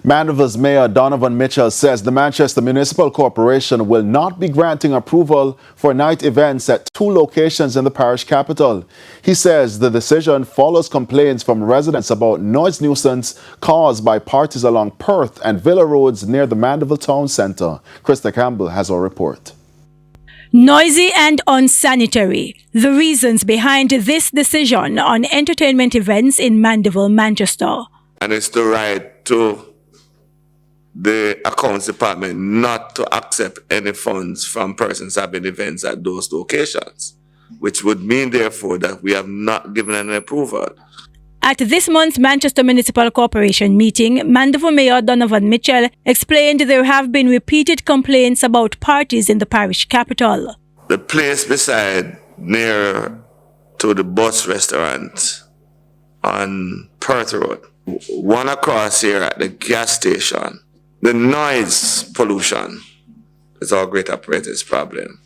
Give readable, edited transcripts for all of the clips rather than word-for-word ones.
Mandeville's Mayor Donovan Mitchell says the Manchester Municipal Corporation will not be granting approval for night events at 2 locations in the parish capital. He says the decision follows complaints from residents about noise nuisance caused by parties along Perth and Villa Roads near the Mandeville Town Centre. Krista Campbell has our report. Noisy and unsanitary. The reasons behind this decision on entertainment events in Mandeville, Manchester. And it's the right to the accounts department not to accept any funds from persons having events at those locations, which would mean, therefore, that we have not given an approval. At this month's Manchester Municipal Corporation meeting, Mandeville Mayor Donovan Mitchell explained there have been repeated complaints about parties in the parish capital. The place beside near to the bus restaurant on Perth Road, one across here at the gas station, the noise pollution is our great operator's problem.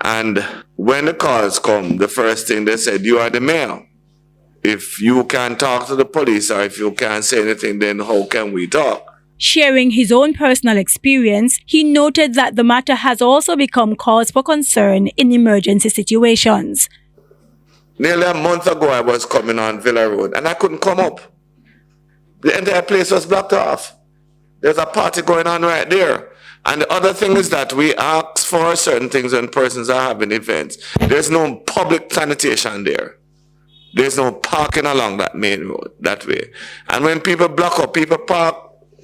And when the calls come, the first thing they said, you are the mayor. If you can't talk to the police or if you can't say anything, then how can we talk? Sharing his own personal experience, he noted that the matter has also become cause for concern in emergency situations. Nearly a month ago, I was coming on Villa Road and I couldn't come up. The entire place was blocked off. There's a party going on right there. And the other thing is that we ask for certain things when persons are having events. There's no public sanitation there. There's no parking along that main road that way. And when people block up, people park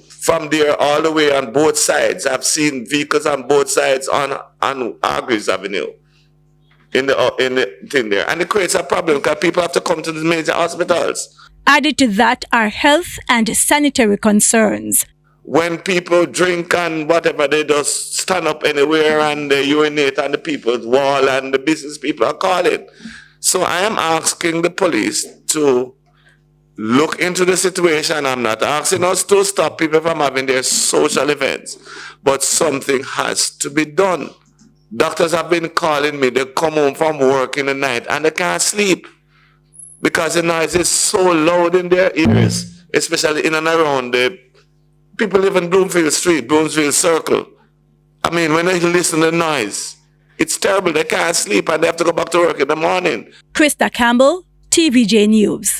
from there all the way on both sides. I've seen vehicles on both sides on Hargreaves Avenue in the thing there. And it creates a problem because people have to come to the major hospitals. Added to that are health and sanitary concerns. When people drink and whatever, they just stand up anywhere and they urinate on the people's wall and the business people are calling. So I am asking the police to look into the situation. I'm not asking us to stop people from having their social events, but something has to be done. Doctors have been calling me. They come home from work in the night and they can't sleep because the noise is so loud in their ears, especially in and around the people live in Bloomfield Street, Bloomfield Circle. I mean, when they listen to the noise, it's terrible. They can't sleep and they have to go back to work in the morning. Krista Campbell, TVJ News.